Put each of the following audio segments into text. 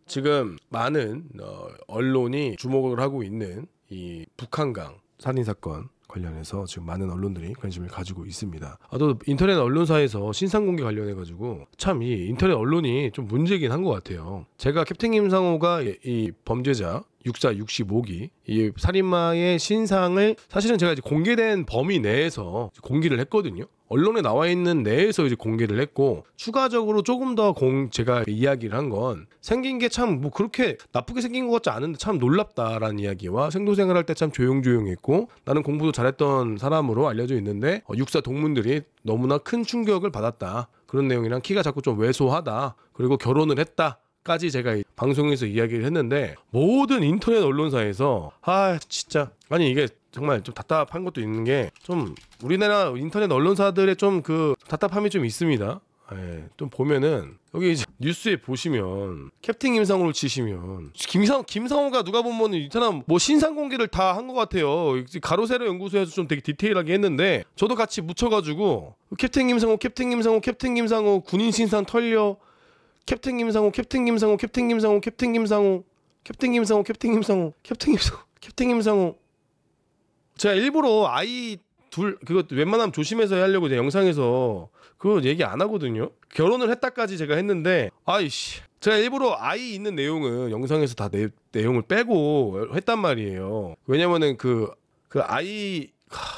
지금 많은 언론이 주목을 하고 있는 이 북한강 살인사건 관련해서 지금 많은 언론들이 관심을 가지고 있습니다. 또 인터넷 언론사에서 신상공개 관련해가지고 참 이 인터넷 언론이 좀 문제긴 한 것 같아요. 제가 캡틴 김상호가 이 범죄자 6465기 이 살인마의 신상을 사실은 제가 이제 공개된 범위 내에서 공개를 했거든요. 언론에 나와 있는 내에서 이제 공개를 했고, 추가적으로 조금 더 제가 이야기를 한 건 생긴 게 참 뭐 그렇게 나쁘게 생긴 것 같지 않은데 참 놀랍다라는 이야기와 생도생활 할 때 참 조용조용했고 나는 공부도 잘했던 사람으로 알려져 있는데 육사 동문들이 너무나 큰 충격을 받았다. 그런 내용이랑 키가 자꾸 좀 왜소하다. 그리고 결혼을 했다. 까지 제가 방송에서 이야기를 했는데 모든 인터넷 언론사에서 진짜 아니 이게 정말 좀 답답한 것도 있는 게 좀 우리나라 인터넷 언론사들의 좀 그 답답함이 좀 있습니다. 좀 보면은 여기 이제 뉴스에 보시면 캡틴 김상호를 치시면 김상호가 누가 보면 이 사람 뭐 신상 공개를 다 한 것 같아요. 가로세로 연구소에서 좀 되게 디테일하게 했는데 저도 같이 묻혀가지고 캡틴 김상호 군인 신상 털려 캡틴 김상호 제가 일부러 아이 둘 그거 웬만하면 조심해서 하려고 이제 영상에서 그거 얘기 안 하거든요. 결혼을 했다까지 제가 했는데 제가 일부러 아이 있는 내용은 영상에서 다 내용을 빼고 했단 말이에요. 왜냐면은 그 아이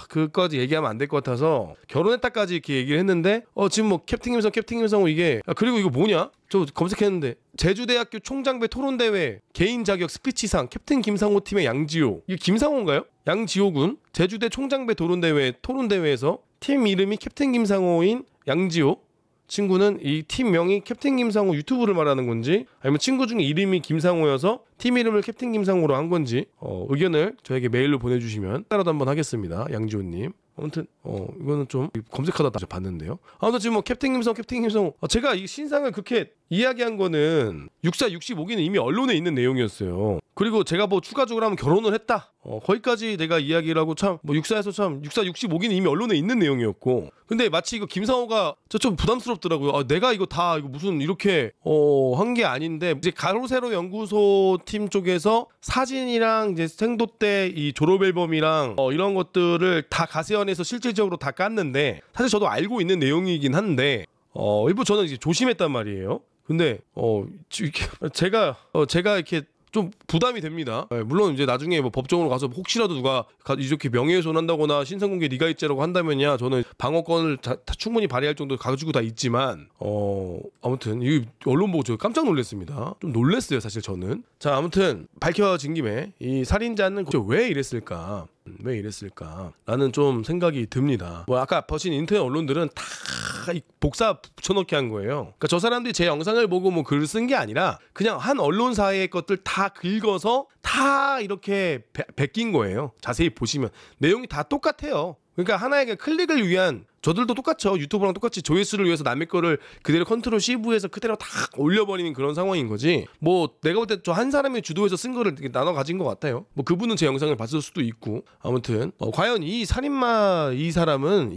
그까지 얘기하면 안 될 것 같아서 결혼했다까지 이렇게 얘기를 했는데 지금 뭐 캡틴 김상호 이게 그리고 이거 뭐냐? 저 검색했는데 제주대학교 총장배 토론대회 개인 자격 스피치상 캡틴 김상호 팀의 양지호, 이게 김상호인가요? 양지호군 제주대 총장배 토론대회에서 팀 이름이 캡틴 김상호인 양지호 친구는 이 팀명이 캡틴 김상호 유튜브를 말하는 건지 아니면 친구 중에 이름이 김상호여서 팀 이름을 캡틴 김상호로 한 건지 의견을 저에게 메일로 보내주시면 따라도 한번 하겠습니다. 양지호님. 아무튼 이거는 좀 검색하다 봤는데요. 아무튼 지금 뭐 캡틴 김상호 제가 이 신상을 그렇게 이야기한 거는 6465기는 이미 언론에 있는 내용이었어요. 그리고 제가 뭐 추가적으로 하면 결혼을 했다. 거기까지 내가 이야기를 하고 참 뭐 6465기는 이미 언론에 있는 내용이었고, 근데 마치 이거 김상호가 좀 부담스럽더라고요. 내가 이거 다 이거 무슨 이렇게 한 게 아닌데 이제 가로세로 연구소 팀 쪽에서 사진이랑 이제 생도 때 이 졸업 앨범이랑 이런 것들을 다 가세연에서 실질적으로 다 깠는데 사실 저도 알고 있는 내용이긴 한데 일부 저는 이제 조심했단 말이에요. 근데 제가 이렇게 좀 부담이 됩니다. 물론 이제 나중에 뭐 법정으로 가서 혹시라도 누가 이렇게 명예훼손한다거나 신상공개 네가 있자라고 한다면야 저는 방어권을 다 충분히 발휘할 정도 가지고 다 있지만 아무튼 이 언론 보고 저 깜짝 놀랐습니다. 좀 놀랐어요 사실 저는. 자, 아무튼 밝혀진 김에 이 살인자는 왜 이랬을까 라는 좀 생각이 듭니다. 뭐 아까 보신 인터넷 언론들은 다 복사 붙여넣기 한 거예요. 그러니까 저 사람들이 제 영상을 보고 뭐 글을 쓴 게 아니라 그냥 한 언론사의 것들 다 긁어서 다 이렇게 베낀 거예요. 자세히 보시면 내용이 다 똑같아요. 그러니까 하나의 클릭을 위한, 저들도 똑같죠. 유튜브랑 똑같이 조회수를 위해서 남의 거를 그대로 컨트롤 C부에서 그대로 다 올려버리는 그런 상황인 거지. 뭐 내가 볼 때 저 한 사람이 주도해서 쓴 거를 나눠 가진 것 같아요. 뭐 그분은 제 영상을 봤을 수도 있고. 아무튼 과연 이 살인마 이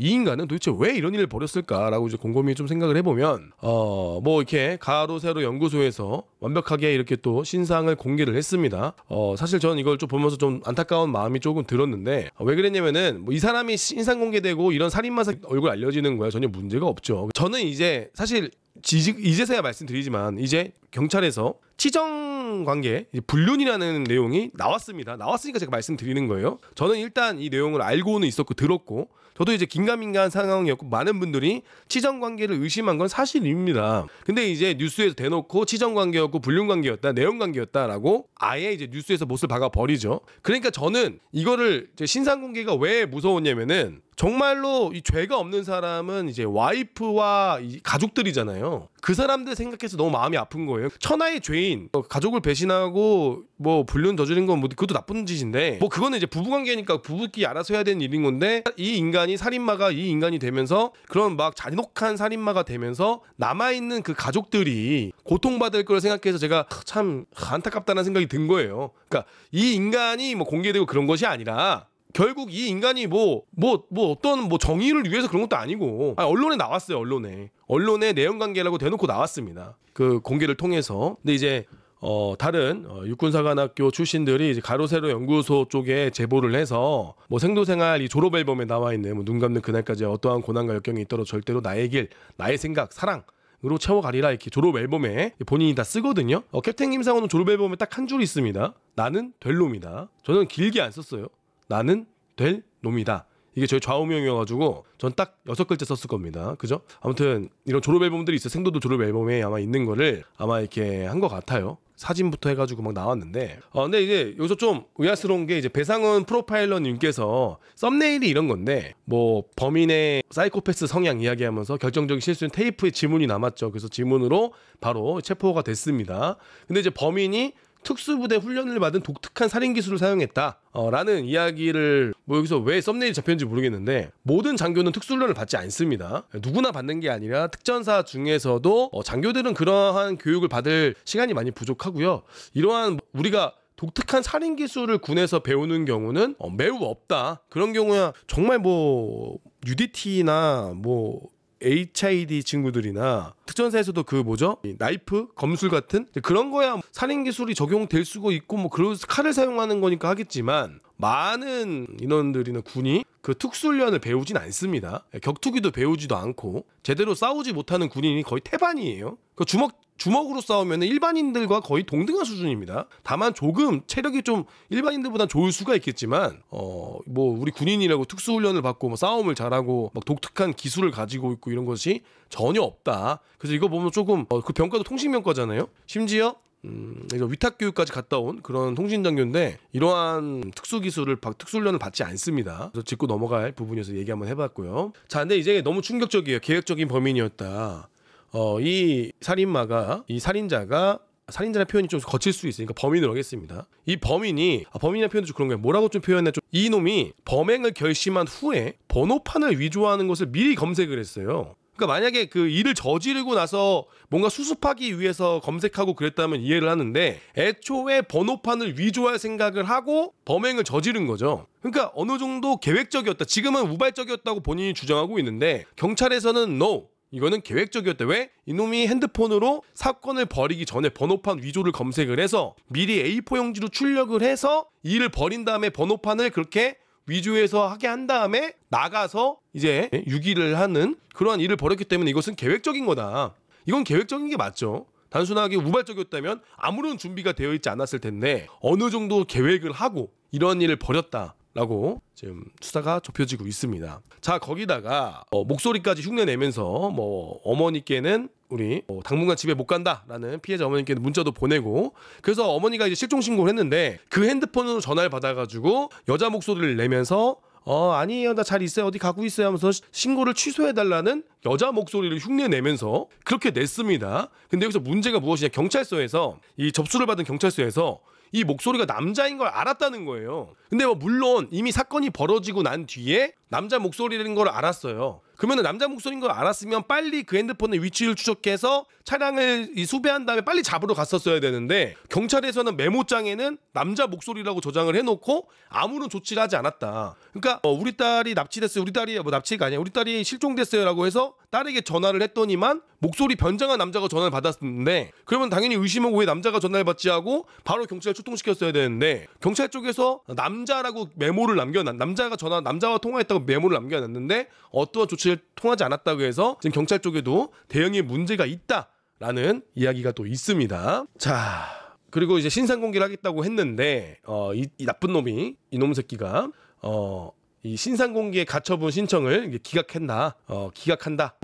인간은 도대체 왜 이런 일을 벌였을까라고 이제 곰곰이 좀 생각을 해보면 뭐 이렇게 가로세로 연구소에서 완벽하게 이렇게 또 신상을 공개를 했습니다. 사실 저는 이걸 좀 보면서 좀 안타까운 마음이 조금 들었는데 왜 그랬냐면은 뭐 이 사람이 신상 공개되고 이런 살인마 얼굴 알려지는 거야 전혀 문제가 없죠. 저는 이제 사실 이제서야 말씀드리지만 이제 경찰에서 치정 관계 불륜이라는 내용이 나왔으니까 제가 말씀드리는 거예요. 저는 일단 이 내용을 알고는 있었고 들었고 저도 이제 긴가민가한 상황이었고 많은 분들이 치정 관계를 의심한 건 사실입니다. 근데 이제 뉴스에서 대놓고 치정 관계였고 불륜 관계였다, 내연 관계였다라고 아예 이제 뉴스에서 못을 박아 버리죠. 그러니까 저는 이거를 이제 신상 공개가 왜 무서웠냐면은 정말로 이 죄가 없는 사람은 이제 와이프와 이 가족들이잖아요. 그 사람들 생각해서 너무 마음이 아픈 거예요. 천하의 죄인, 가족을 배신하고 뭐 불륜 저지른 건 뭐 그것도 나쁜 짓인데 뭐 그거는 이제 부부관계니까 부부끼리 알아서 해야 되는 일인 건데 이 인간이 살인마가 이 인간이 되면서 그런 막 잔혹한 살인마가 되면서 남아있는 그 가족들이 고통받을 걸 생각해서 제가 참 안타깝다는 생각이 든 거예요. 그러니까 이 인간이 뭐 공개되고 그런 것이 아니라 결국 이 인간이 어떤 정의를 위해서 그런 것도 아니고 언론에 나왔어요. 언론에 내연 관계라고 대놓고 나왔습니다. 그 공개를 통해서. 근데 이제 다른 육군사관학교 출신들이 이제 가로세로 연구소 쪽에 제보를 해서 뭐 생도생활 이 졸업 앨범에 나와 있는 뭐 눈 감는 그날까지 어떠한 고난과 역경이 있더라도 절대로 나의 길, 나의 생각, 사랑으로 채워가리라 이렇게 졸업 앨범에 본인이 다 쓰거든요. 캡틴 김상훈은 졸업 앨범에 딱 한 줄 있습니다. 나는 될 놈이다. 저는 길게 안 썼어요. 나는 될 놈이다. 이게 저희 좌우명이어가지고 전 딱 6글자 썼을 겁니다. 그죠? 아무튼 이런 졸업 앨범들이 있어요. 생도도 졸업 앨범에 아마 있는 거를 아마 이렇게 한 것 같아요. 사진부터 해가지고 막 나왔는데 근데 이제 여기서 좀 의아스러운 게 이제 배상훈 프로파일러님께서 썸네일이 이런 건데 뭐 범인의 사이코패스 성향 이야기하면서 결정적인 실수는 테이프에 지문이 남았죠. 그래서 지문으로 바로 체포가 됐습니다. 근데 이제 범인이 특수부대 훈련을 받은 독특한 살인 기술을 사용했다 라는 이야기를 뭐 여기서 왜 썸네일이 잡혔는지 모르겠는데 모든 장교는 특수훈련을 받지 않습니다. 누구나 받는 게 아니라 특전사 중에서도 장교들은 그러한 교육을 받을 시간이 많이 부족하고요. 이러한 우리가 독특한 살인 기술을 군에서 배우는 경우는 매우 없다. 그런 경우야 정말 뭐 UDT나 뭐 HID 친구들이나 특전사에서도 그 뭐죠? 나이프, 검술 같은 그런 거야 살인 기술이 적용될 수가 있고 뭐 그런 칼을 사용하는 거니까 하겠지만 많은 인원들이나 군이 그 특수훈련을 배우진 않습니다. 격투기도 배우지도 않고 제대로 싸우지 못하는 군인이 거의 태반이에요. 그 주먹으로 싸우면 일반인들과 거의 동등한 수준입니다. 다만 조금 체력이 좀 일반인들보다 좋을 수가 있겠지만 뭐 우리 군인이라고 특수훈련을 받고 뭐 싸움을 잘하고 막 독특한 기술을 가지고 있고 이런 것이 전혀 없다. 그래서 이거 보면 조금 그 병과도 통신병과잖아요. 심지어 위탁 교육까지 갔다 온 그런 통신장교인데 이러한 특수훈련을 받지 않습니다. 그래서 짚고 넘어갈 부분에서 얘기 한번 해봤고요. 자, 근데 이제 너무 충격적이에요. 계획적인 범인이었다. 이 살인자가 살인자라는 표현이 좀 거칠 수 있으니까 범인을 하겠습니다. 이 범인이라는 표현도 좀 그런 거예요. 뭐라고 좀 표현해? 이 놈이 범행을 결심한 후에 번호판을 위조하는 것을 미리 검색을 했어요. 그러니까 만약에 그 일을 저지르고 나서 뭔가 수습하기 위해서 검색하고 그랬다면 이해를 하는데 애초에 번호판을 위조할 생각을 하고 범행을 저지른 거죠. 그러니까 어느 정도 계획적이었다. 지금은 우발적이었다고 본인이 주장하고 있는데 경찰에서는 no. 이거는 계획적이었다. 왜? 이놈이 핸드폰으로 사건을 벌이기 전에 번호판 위조를 검색을 해서 미리 A4 용지로 출력을 해서 일을 벌인 다음에 번호판을 그렇게 위조해서 하게 한 다음에 나가서 이제 유기를 하는 그러한 일을 벌였기 때문에 이것은 계획적인 거다. 이건 계획적인 게 맞죠. 단순하게 우발적이었다면 아무런 준비가 되어 있지 않았을 텐데 어느 정도 계획을 하고 이런 일을 벌였다라고 지금 수사가 좁혀지고 있습니다. 자, 거기다가 목소리까지 흉내내면서 뭐 어머니께는 우리 당분간 집에 못 간다라는 피해자 어머니께 문자도 보내고 그래서 어머니가 이제 실종 신고를 했는데 그 핸드폰으로 전화를 받아가지고 여자 목소리를 내면서 아니에요 나 잘 있어요 어디 가고 있어요 하면서 신고를 취소해달라는 여자 목소리를 흉내내면서 그렇게 냈습니다. 근데 여기서 문제가 무엇이냐, 경찰서에서 이 접수를 받은 경찰서에서 이 목소리가 남자인 걸 알았다는 거예요. 근데 뭐 물론 이미 사건이 벌어지고 난 뒤에 남자 목소리라는 걸 알았어요. 그러면 남자 목소리인 걸 알았으면 빨리 그 핸드폰의 위치를 추적해서 차량을 수배한 다음에 빨리 잡으러 갔었어야 되는데 경찰에서는 메모장에는 남자 목소리라고 저장을 해놓고 아무런 조치를 하지 않았다. 그러니까 우리 딸이 납치됐어요. 우리 딸이 뭐 납치가 아니야. 우리 딸이 실종됐어요라고 해서 딸에게 전화를 했더니만 목소리 변장한 남자가 전화를 받았는데 그러면 당연히 의심하고 왜 남자가 전화를 받지 하고 바로 경찰에 출동시켰어야 되는데 경찰 쪽에서 남자라고 메모를 남자와 통화했다고 메모를 남겨놨는데 어떠한 조치를 통하지 않았다고 해서 지금 경찰 쪽에도 대응에 문제가 있다라는 이야기가 또 있습니다. 자, 그리고 이제 신상 공개를 하겠다고 했는데 이 나쁜 놈이 이놈 새끼가 이 신상 공개 가처분 신청을 기각한다.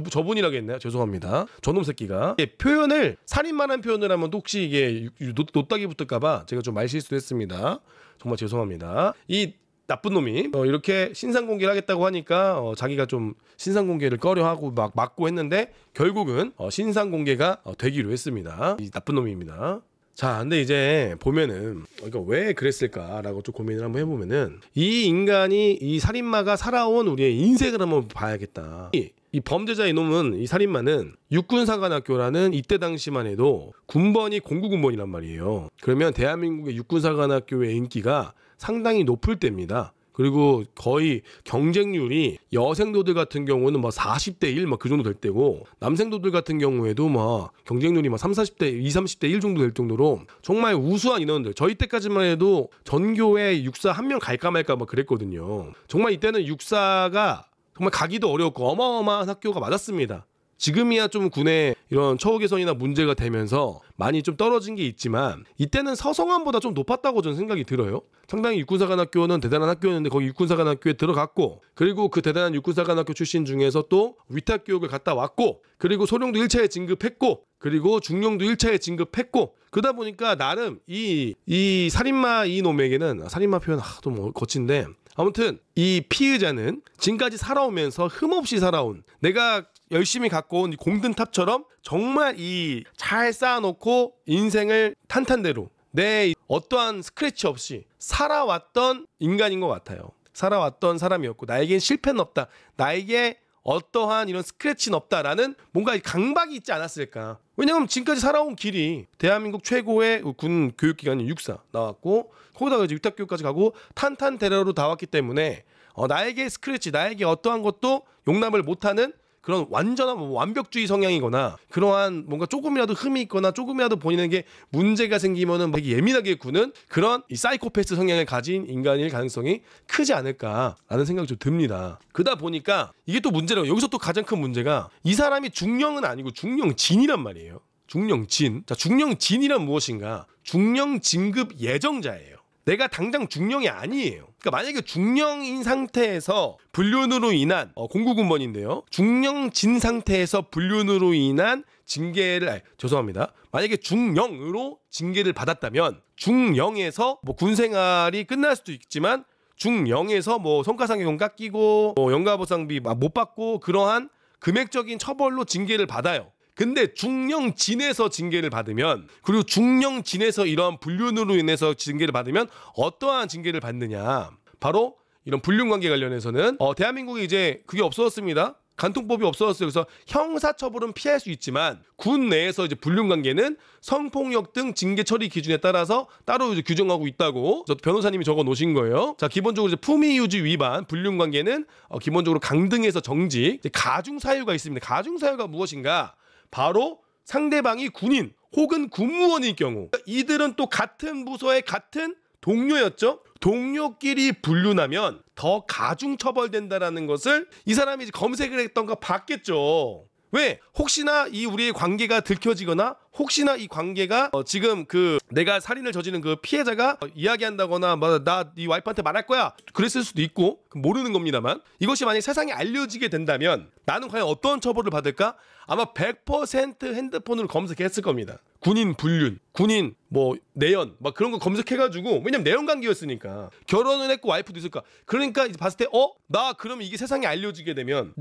저분이라고 했나요? 죄송합니다. 저놈 새끼가 표현을 살인만한 표현을 하면 혹시 이게 노딱이 붙을까봐 제가 좀 말실수했습니다. 정말 죄송합니다. 이 나쁜 놈이 이렇게 신상 공개를 하겠다고 하니까 자기가 좀 신상 공개를 꺼려하고 막 막고 했는데 결국은 신상 공개가 되기로 했습니다. 이 나쁜 놈입니다. 자, 근데 이제 보면은 그러니까 왜 그랬을까라고 좀 고민을 한번 해보면은 이 인간이 이 살인마가 살아온 우리의 인생을 한번 봐야겠다. 이 범죄자 이놈은 이 살인마는 육군사관학교라는 이때 당시만 해도 군번이 공구군번이란 말이에요. 그러면 대한민국의 육군사관학교의 인기가 상당히 높을 때입니다. 그리고 거의 경쟁률이 여생도들 같은 경우는 막 40대 1 막 그 정도 될 때고 남생도들 같은 경우에도 막 경쟁률이 막 30, 40대 2, 30대 1 정도 될 정도로 정말 우수한 인원들. 저희 때까지만 해도 전교에 육사 한 명 갈까 말까 막 그랬거든요. 정말 이때는 육사가 정말 가기도 어렵고 어마어마한 학교가 맞았습니다. 지금이야 좀 군의 이런 처우 개선이나 문제가 되면서 많이 좀 떨어진 게 있지만 이때는 서성함보다 좀 높았다고 저는 생각이 들어요. 상당히 육군사관학교는 대단한 학교였는데 거기 육군사관학교에 들어갔고 그리고 그 대단한 육군사관학교 출신 중에서 또 위탁교육을 갔다 왔고 그리고 소령도 1차에 진급했고 그리고 중령도 1차에 진급했고 그러다 보니까 나름 이 살인마 이 놈에게는 살인마 표현 좀 뭐 거친데 아무튼 이 피의자는 지금까지 살아오면서 흠없이 살아온 내가 열심히 갖고 온 공든탑처럼 정말 이 잘 쌓아놓고 인생을 탄탄대로 내 어떠한 스크래치 없이 살아왔던 인간인 것 같아요. 살아왔던 사람이었고 나에겐 실패는 없다. 나에게 어떠한 이런 스크래치는 없다라는 뭔가 강박이 있지 않았을까. 왜냐하면 지금까지 살아온 길이 대한민국 최고의 군 교육기관인 육사 나왔고 거기다가 이제 위탁교육까지 가고 탄탄대로로 다 왔기 때문에 나에게 스크래치 나에게 어떠한 것도 용납을 못하는 그런 완전한 완벽주의 성향이거나 그러한 뭔가 조금이라도 흠이 있거나 조금이라도 본인에게 문제가 생기면은 되게 예민하게 구는 그런 이 사이코패스 성향을 가진 인간일 가능성이 크지 않을까라는 생각이 좀 듭니다. 그러다 보니까 이게 또 문제라고. 여기서 또 가장 큰 문제가 이 사람이 중령은 아니고 중령진이란 말이에요. 중령진. 자, 중령진이란 무엇인가? 중령 진급 예정자예요. 내가 당장 중령이 아니에요. 그러니까 만약에 중령인 상태에서 불륜으로 인한 공구군번인데요. 중령진 상태에서 불륜으로 인한 징계를 죄송합니다. 만약에 중령으로 징계를 받았다면 중령에서 뭐 군생활이 끝날 수도 있지만 중령에서 뭐 성과상여금 깎이고 뭐 연가보상비 못 받고 그러한 금액적인 처벌로 징계를 받아요. 근데 중령진에서 징계를 받으면 그리고 중령진에서 이러한 불륜으로 인해서 징계를 받으면 어떠한 징계를 받느냐. 바로 이런 불륜관계 관련해서는 대한민국에 이제 그게 없어졌습니다. 간통법이 없어졌어요. 그래서 형사처벌은 피할 수 있지만 군 내에서 이제 불륜관계는 성폭력 등 징계 처리 기준에 따라서 따로 이제 규정하고 있다고 저 변호사님이 적어 놓으신 거예요. 자, 기본적으로 이제 품위유지 위반, 불륜관계는 기본적으로 강등에서 정직, 가중사유가 있습니다. 가중사유가 무엇인가? 바로 상대방이 군인 혹은 군무원일 경우 이들은 또 같은 부서의 같은 동료였죠. 동료끼리 불륜하면 더 가중 처벌된다라는 것을 이 사람이 이제 검색을 했던가 봤겠죠. 왜? 혹시나 이 우리의 관계가 들켜지거나 혹시나 이 관계가 지금 내가 살인을 저지른 그 피해자가 이야기한다거나 나 네 와이프한테 말할 거야 그랬을 수도 있고 모르는 겁니다만 이것이 만약 세상에 알려지게 된다면 나는 과연 어떤 처벌을 받을까? 아마 100% 핸드폰으로 검색했을 겁니다. 군인 불륜, 군인 뭐 내연 막 그런 거 검색해가지고 왜냐면 내연 관계였으니까 결혼을 했고 와이프도 있을까. 그러니까 이제 봤을 때 나 그러면 이게 세상에 알려지게 되면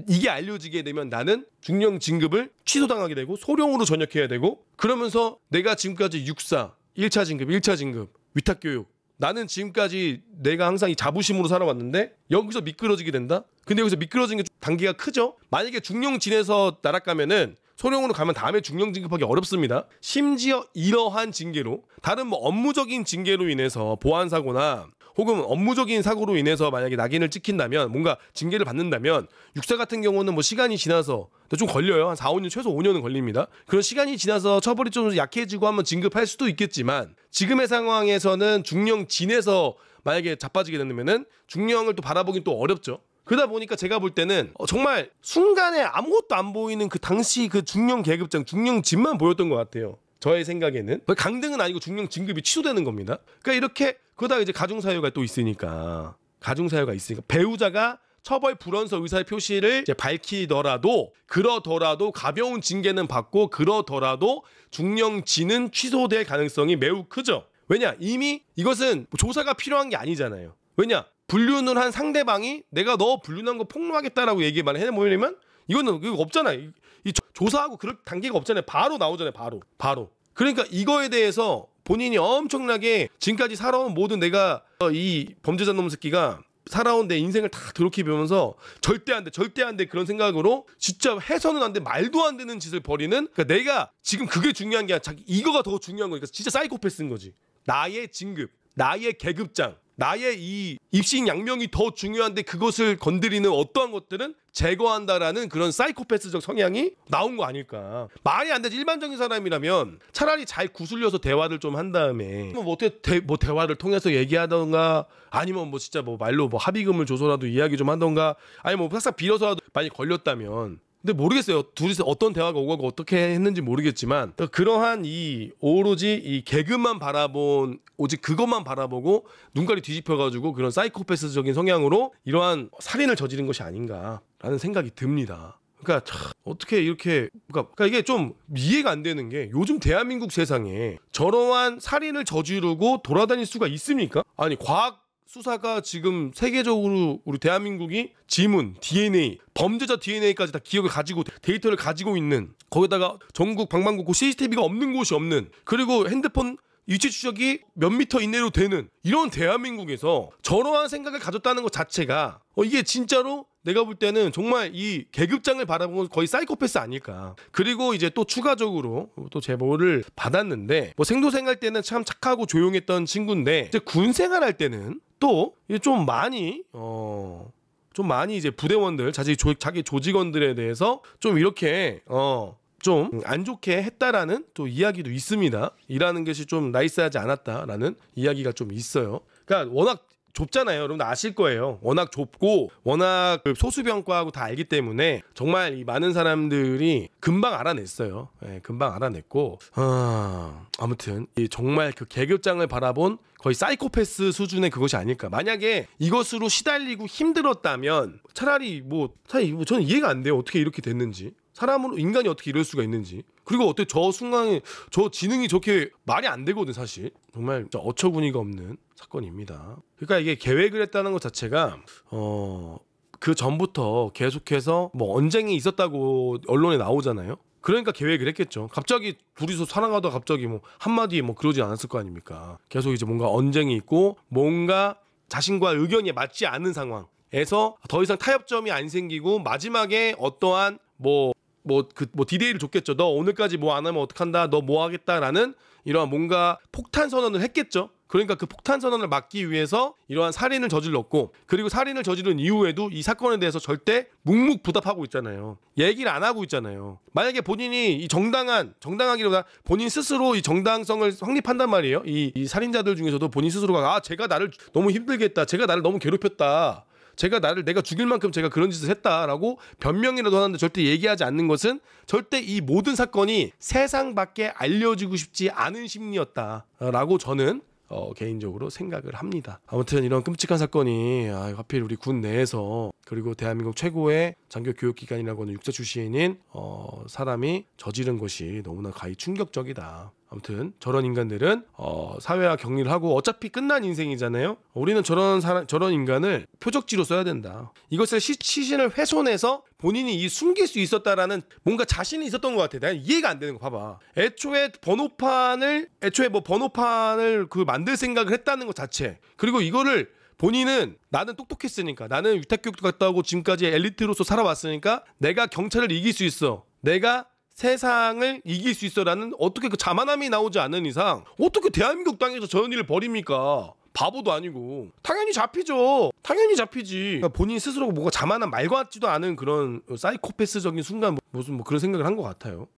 나는 중령 진급을 취소당하게 되고 소령으로 전역해야 되고 그러면서 내가 지금까지 육사 1차 진급, 2차 진급, 위탁교육 나는 지금까지 내가 항상 이 자부심으로 살아왔는데 여기서 미끄러지게 된다? 근데 여기서 미끄러지는 게 단계가 크죠? 만약에 중령진에서 날아가면은 소령으로 가면 다음에 중령 진급하기 어렵습니다. 심지어 이러한 징계로 다른 뭐 업무적인 징계로 인해서 보안사고나 혹은 업무적인 사고로 인해서 만약에 낙인을 찍힌다면 뭔가 징계를 받는다면 육사 같은 경우는 뭐 시간이 지나서 좀 걸려요. 한 4, 5년 최소 5년은 걸립니다. 그런 시간이 지나서 처벌이 좀 약해지고 한번 진급할 수도 있겠지만 지금의 상황에서는 중령진에서 만약에 자빠지게 된다면은 중령을 또 바라보긴 또 어렵죠. 그러다 보니까 제가 볼 때는 정말 순간에 아무것도 안 보이는 그 당시 그 중령 계급장 중령진만 보였던 것 같아요. 저의 생각에는 강등은 아니고 중령 진급이 취소되는 겁니다. 그러니까 이렇게 그러다가 이제 가중사유가 또 있으니까 배우자가 처벌 불원서 의사의 표시를 이제 밝히더라도 그러더라도 가벼운 징계는 받고 그러더라도 중령진은 취소될 가능성이 매우 크죠. 왜냐? 이미 이것은 조사가 필요한 게 아니잖아요. 왜냐? 불륜을 한 상대방이 내가 너 불륜한 거 폭로하겠다라고 얘기만 해내면 이거는 이거 없잖아요. 이 조사하고 그럴 단계가 없잖아요. 바로 나오잖아요. 바로. 그러니까 이거에 대해서 본인이 엄청나게 지금까지 살아온 모든 내가 이 범죄자 놈 새끼가 살아온 내 인생을 다 더럽히면서 절대 안 돼 그런 생각으로 진짜 해서는 안 돼 말도 안 되는 짓을 벌이는 그러니까 내가 지금 그게 중요한 게 아니라 이거가 더 중요한 거니까 진짜 사이코패스인 거지. 나의 진급, 나의 계급장 나의 이 입신양명이 더 중요한데 그것을 건드리는 어떠한 것들은 제거한다라는 그런 사이코패스적 성향이 나온 거 아닐까. 말이 안 되지. 일반적인 사람이라면 차라리 잘 구슬려서 대화를 좀 한 다음에 뭐 어떻게 대화를 통해서 얘기하던가, 아니면 뭐 진짜 뭐 말로 뭐 합의금을 줘서라도 이야기 좀 하던가, 아니면 뭐 싹싹 빌어서라도 많이 걸렸다면. 근데 모르겠어요. 둘이서 어떤 대화가 오가고 어떻게 했는지 모르겠지만, 그러한 이 오로지 이 개그만 바라본, 오직 그것만 바라보고 눈깔이 뒤집혀가지고 그런 사이코패스적인 성향으로 이러한 살인을 저지른 것이 아닌가라는 생각이 듭니다. 그러니까 참 어떻게 이렇게, 그러니까 이게 좀 이해가 안 되는 게, 요즘 대한민국 세상에 저러한 살인을 저지르고 돌아다닐 수가 있습니까? 아니, 과학 수사가 지금 세계적으로 우리 대한민국이 지문, DNA, 범죄자 DNA까지 다 기억을 가지고 데이터를 가지고 있는, 거기다가 전국 방방곡곡 CCTV가 없는 곳이 없는, 그리고 핸드폰 위치 추적이 몇 미터 이내로 되는 이런 대한민국에서 저러한 생각을 가졌다는 것 자체가 이게 진짜로 내가 볼 때는 정말 이 계급장을 바라보면 거의 사이코패스 아닐까. 그리고 이제 또 추가적으로 또 제보를 받았는데, 뭐 생도생활 때는 참 착하고 조용했던 친구인데 이제 군 생활할 때는 또 좀 많이 이제 부대원들, 자기 조직원들에 대해서 좀 이렇게 좀 안 좋게 했다라는 또 이야기도 있습니다. 일하는 것이 좀 나이스하지 않았다라는 이야기가 좀 있어요. 그러니까 워낙 좁잖아요. 여러분 아실 거예요. 워낙 좁고 워낙 소수병과하고 다 알기 때문에 정말 이 많은 사람들이 금방 알아냈어요. 네, 금방 알아냈고, 아무튼 정말 그 계급장을 바라본 거의 사이코패스 수준의 그것이 아닐까. 만약에 이것으로 시달리고 힘들었다면 차라리 저는 이해가 안 돼요. 어떻게 이렇게 됐는지. 사람으로, 인간이 어떻게 이럴 수가 있는지. 그리고 어떻게 저 순간에 저 지능이 저렇게 말이 안 되거든. 사실 정말 어처구니가 없는 사건입니다. 그러니까 이게 계획을 했다는 것 자체가 그 전부터 계속해서 뭐 언쟁이 있었다고 언론에 나오잖아요. 그러니까 계획을 했겠죠. 갑자기 둘이서 사랑하다가 갑자기 뭐 한마디 뭐 그러지 않았을 거 아닙니까. 계속 이제 뭔가 언쟁이 있고 뭔가 자신과 의견이 맞지 않는 상황에서 더 이상 타협점이 안 생기고 마지막에 어떠한 디데이를 줬겠죠. 너 오늘까지 뭐 안 하면 어떡한다, 너 뭐 하겠다라는 이러한 뭔가 폭탄 선언을 했겠죠. 그러니까 그 폭탄 선언을 막기 위해서 이러한 살인을 저질렀고, 그리고 살인을 저지른 이후에도 이 사건에 대해서 절대 묵묵부답하고 있잖아요. 얘기를 안 하고 있잖아요. 만약에 본인이 이 정당하기보다 본인 스스로 이 정당성을 확립한단 말이에요. 이 살인자들 중에서도 본인 스스로가 제가 나를 너무 힘들게 했다, 제가 나를 너무 괴롭혔다, 내가 죽일 만큼 제가 그런 짓을 했다라고 변명이라도 하는데 절대 얘기하지 않는 것은 절대 이 모든 사건이 세상 밖에 알려지고 싶지 않은 심리였다라고 저는 개인적으로 생각을 합니다. 아무튼 이런 끔찍한 사건이 하필 우리 군 내에서, 그리고 대한민국 최고의 장교 교육기관이라고 하는 육사 출신인 사람이 저지른 것이 너무나 가히 충격적이다. 아무튼 저런 인간들은 사회와 격리를 하고 어차피 끝난 인생이잖아요. 우리는 저런 인간을 표적지로 써야 된다. 이것을 시신을 훼손해서 본인이 숨길 수 있었다라는 뭔가 자신이 있었던 것 같아. 내가 이해가 안 되는 거 봐봐. 애초에 번호판을 만들 생각을 했다는 것 자체. 그리고 이거를 본인은 나는 똑똑했으니까, 나는 위탁교육도 갔다 오고 지금까지 엘리트로서 살아왔으니까 내가 경찰을 이길 수 있어, 내가 세상을 이길 수 있어라는 어떻게 그 자만함이 나오지 않는 이상 어떻게 대한민국 땅에서 저런 일을 벌입니까? 바보도 아니고. 당연히 잡히죠. 당연히 잡히지. 그러니까 본인 스스로가 뭔가 자만한 말 같지도 않은 그런 사이코패스적인 순간 무슨 그런 생각을 한 것 같아요.